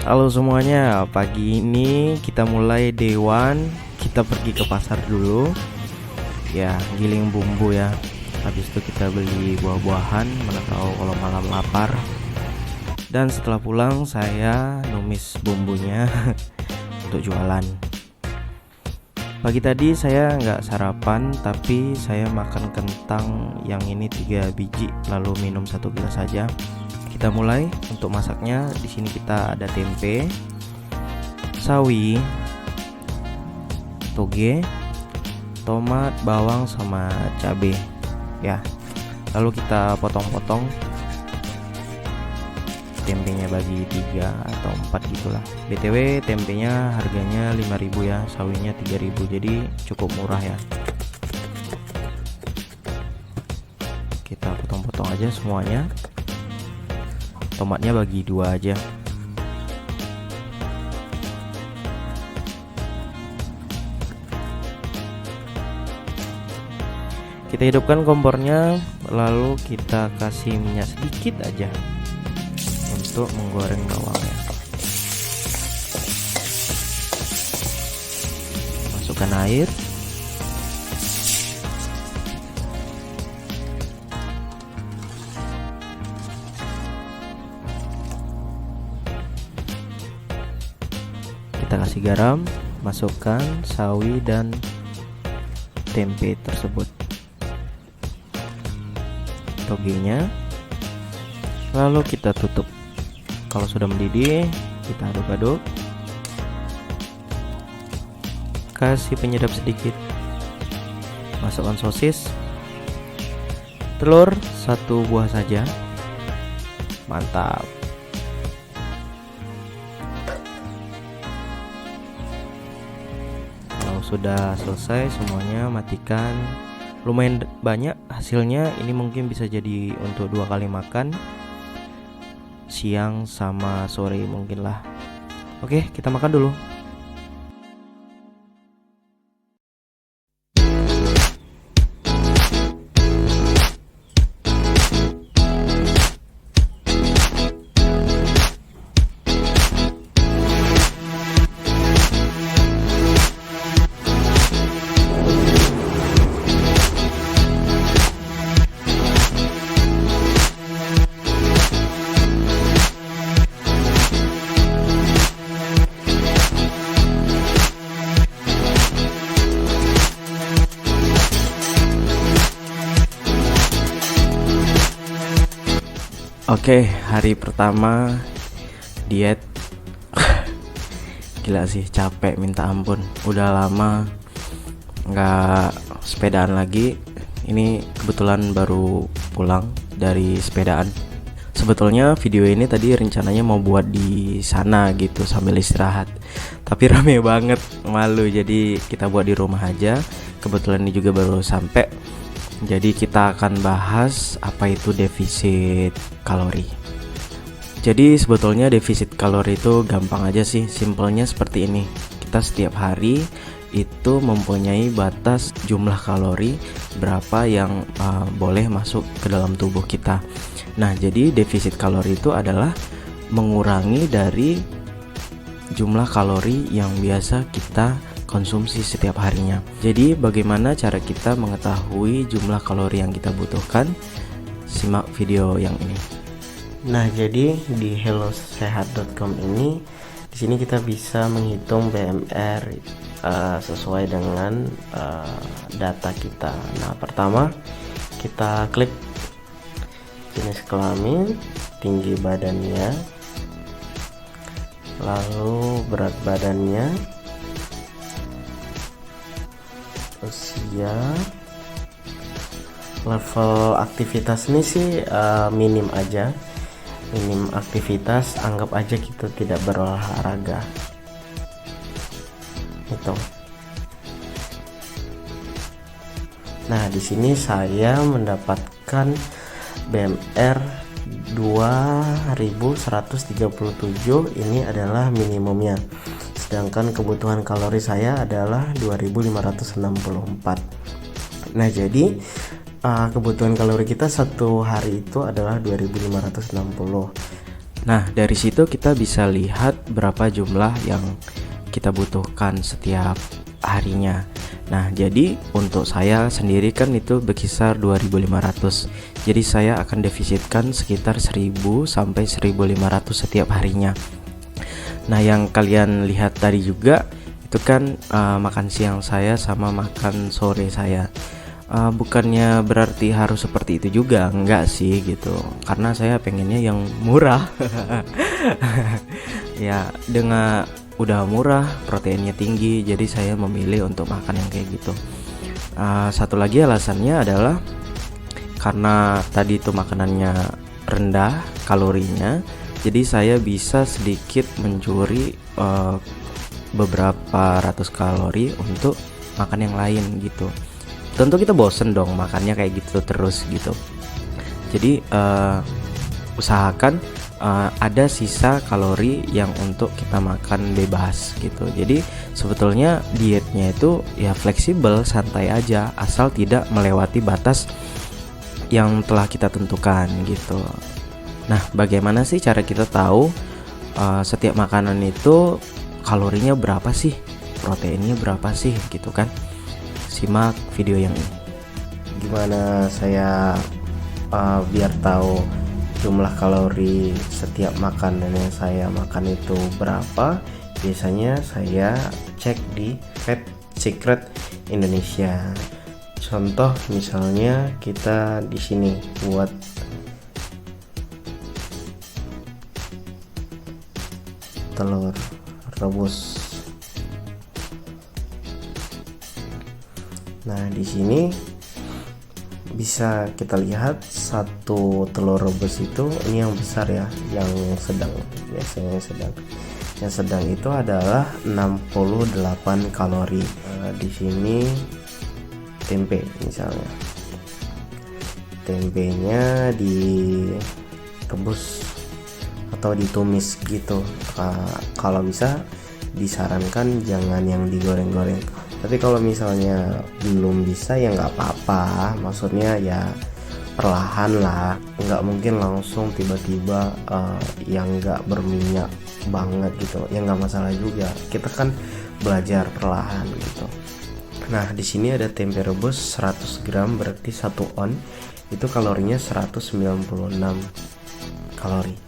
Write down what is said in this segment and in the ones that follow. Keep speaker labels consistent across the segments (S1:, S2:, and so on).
S1: Halo semuanya, pagi ini kita mulai day one. Kita pergi ke pasar dulu. Ya, giling bumbu ya. Habis itu kita beli buah-buahan, mana tahu kalau malam lapar. Dan setelah pulang saya numis bumbunya untuk jualan. Pagi tadi saya nggak sarapan, tapi saya makan kentang yang ini 3 biji, lalu minum 1 gelas saja. Kita mulai untuk masaknya. Di sini kita ada tempe, sawi, toge, tomat, bawang sama cabai. Ya. Lalu kita potong-potong. Tempenya bagi 3 atau 4 gitulah. BTW tempenya harganya 5.000 ya, sawinya 3.000, jadi cukup murah ya. Kita potong-potong aja semuanya. Tomatnya bagi 2 aja. Kita hidupkan kompornya, lalu kita kasih minyak sedikit aja untuk menggoreng bawangnya. Masukkan air. Kita kasih garam, masukkan sawi dan tempe tersebut, togenya, lalu kita tutup. Kalau sudah mendidih, kita aduk-aduk. Kasih penyedap sedikit. Masukkan sosis, telur 1 buah saja. Mantap. Kalau sudah selesai semuanya, matikan. Lumayan banyak hasilnya. Ini mungkin bisa jadi untuk 2 kali makan, siang sama sore mungkin lah. Oke, kita makan dulu. Oke, hari pertama diet. Gila sih, capek minta ampun. Udah lama nggak sepedaan lagi. Ini kebetulan baru pulang dari sepedaan. Sebetulnya video ini tadi rencananya mau buat di sana gitu sambil istirahat, tapi rame banget, malu, jadi kita buat di rumah aja. Kebetulan ini juga baru sampai. Jadi kita akan bahas apa itu defisit kalori. Jadi sebetulnya defisit kalori itu gampang aja sih, simpelnya seperti ini. Kita setiap hari itu mempunyai batas jumlah kalori berapa yang boleh masuk ke dalam tubuh kita. Nah, jadi defisit kalori itu adalah mengurangi dari jumlah kalori yang biasa kita konsumsi setiap harinya. Jadi bagaimana cara kita mengetahui jumlah kalori yang kita butuhkan? Simak video yang ini. Nah, jadi di hellosehat.com ini, di sini kita bisa menghitung BMR sesuai dengan data kita. Nah, pertama kita klik jenis kelamin, tinggi badannya, lalu berat badannya, usia, level aktivitas. Ini sih minim aja, minim aktivitas, anggap aja kita tidak berolahraga. Itu. Nah, di sini saya mendapatkan BMR 2137. Ini adalah minimumnya. Sedangkan kebutuhan kalori saya adalah 2564. Nah, jadi kebutuhan kalori kita satu hari itu adalah 2560. Nah, dari situ kita bisa lihat berapa jumlah yang kita butuhkan setiap harinya. Nah, jadi untuk saya sendiri kan itu berkisar 2.500. Jadi saya akan defisitkan sekitar 1.000 sampai 1.500 setiap harinya. Nah, yang kalian lihat tadi juga itu kan makan siang saya sama makan sore saya. Bukannya berarti harus seperti itu juga, enggak sih gitu, karena saya pengennya yang murah. Ya, dengan udah murah, proteinnya tinggi, jadi saya memilih untuk makan yang kayak gitu. Satu lagi alasannya adalah karena tadi itu makanannya rendah kalorinya, jadi saya bisa sedikit mencuri beberapa ratus kalori untuk makan yang lain gitu. Tentu kita bosen dong makannya kayak gitu terus gitu. Jadi usahakan ada sisa kalori yang untuk kita makan bebas gitu. Jadi sebetulnya dietnya itu ya fleksibel, santai aja, asal tidak melewati batas yang telah kita tentukan gitu. Nah, bagaimana sih cara kita tahu setiap makanan itu kalorinya berapa sih, proteinnya berapa sih gitu kan? Simak video yang ini. Gimana saya biar tahu jumlah kalori setiap makanan yang saya makan itu berapa? Biasanya saya cek di Fat Secret Indonesia. Contoh misalnya kita di sini buat telur rebus. Nah, di sini bisa kita lihat satu telur rebus itu, ini yang besar ya, yang sedang, biasanya yang sedang itu adalah 68 kalori. Di sini tempe misalnya, tempenya direbus atau ditumis gitu. Kalau bisa disarankan jangan yang digoreng-goreng. Tapi kalau misalnya belum bisa ya nggak apa-apa, maksudnya ya perlahan lah, nggak mungkin langsung tiba-tiba yang nggak berminyak banget gitu, ya nggak masalah juga, kita kan belajar perlahan gitu. Nah, di sini ada tempe rebus 100 gram, berarti 1 on itu kalorinya 196 kalori.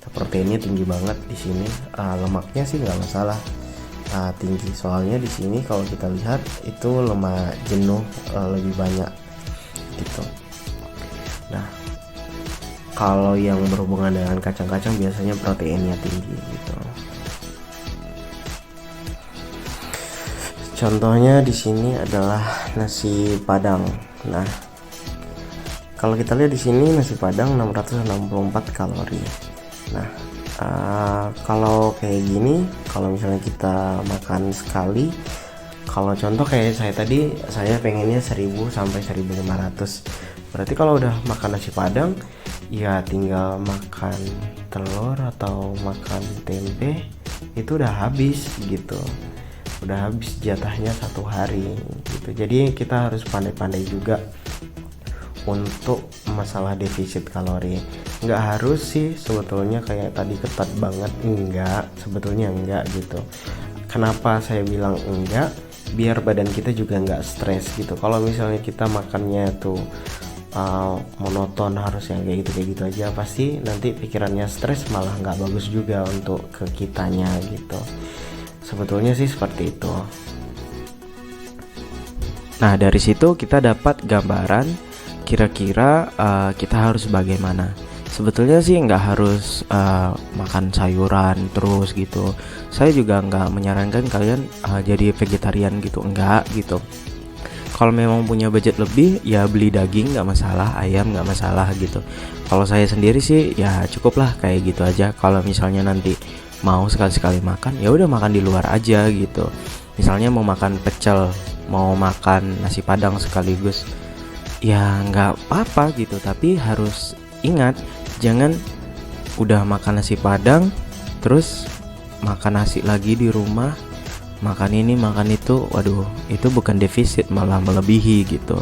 S1: Nah, proteinnya tinggi banget di sini, lemaknya sih nggak masalah. Tinggi, soalnya di sini kalau kita lihat itu lemak jenuh lebih banyak gitu. Nah, kalau yang berhubungan dengan kacang-kacang biasanya proteinnya tinggi gitu. Contohnya di sini adalah nasi Padang. Nah, kalau kita lihat di sini nasi Padang 664 kalori. Nah, kalau kayak gini, kalau misalnya kita makan sekali, kalau contoh kayak saya tadi, saya pengennya 1000 sampai 1500. Berarti kalau udah makan nasi Padang, ya tinggal makan telur atau makan tempe, itu udah habis gitu. Udah habis jatahnya 1 hari gitu. Jadi kita harus pandai-pandai juga untuk masalah defisit kalori. Nggak harus sih sebetulnya kayak tadi ketat banget, enggak, sebetulnya enggak gitu. Kenapa saya bilang enggak? Biar badan kita juga nggak stres gitu. Kalau misalnya kita makannya tuh monoton, harus yang kayak gitu aja, pasti nanti pikirannya stres, malah nggak bagus juga untuk ke kitanya gitu. Sebetulnya sih seperti itu. Nah, dari situ kita dapat gambaran kira-kira kita harus bagaimana. Sebetulnya sih nggak harus makan sayuran terus gitu. Saya juga nggak menyarankan kalian jadi vegetarian gitu, enggak gitu. Kalau memang punya budget lebih, ya beli daging nggak masalah, ayam nggak masalah gitu. Kalau saya sendiri sih ya cukuplah kayak gitu aja. Kalau misalnya nanti mau sekali-sekali makan, ya udah makan di luar aja gitu. Misalnya mau makan pecel, mau makan nasi Padang sekaligus, ya nggak apa-apa gitu. Tapi harus ingat, jangan udah makan nasi Padang terus makan nasi lagi di rumah, makan ini makan itu. Waduh, itu bukan defisit, malah melebihi gitu.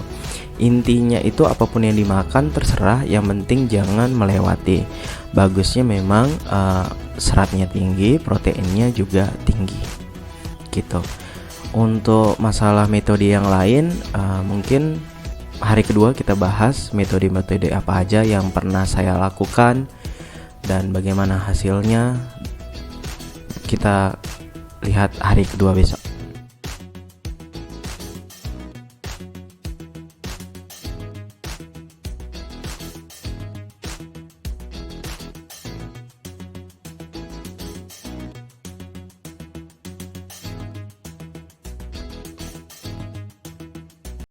S1: Intinya itu apapun yang dimakan terserah, yang penting jangan melewati. Bagusnya memang seratnya tinggi, proteinnya juga tinggi gitu. Untuk masalah metode yang lain, mungkin hari kedua kita bahas metode-metode apa aja yang pernah saya lakukan dan bagaimana hasilnya. Kita lihat hari kedua besok.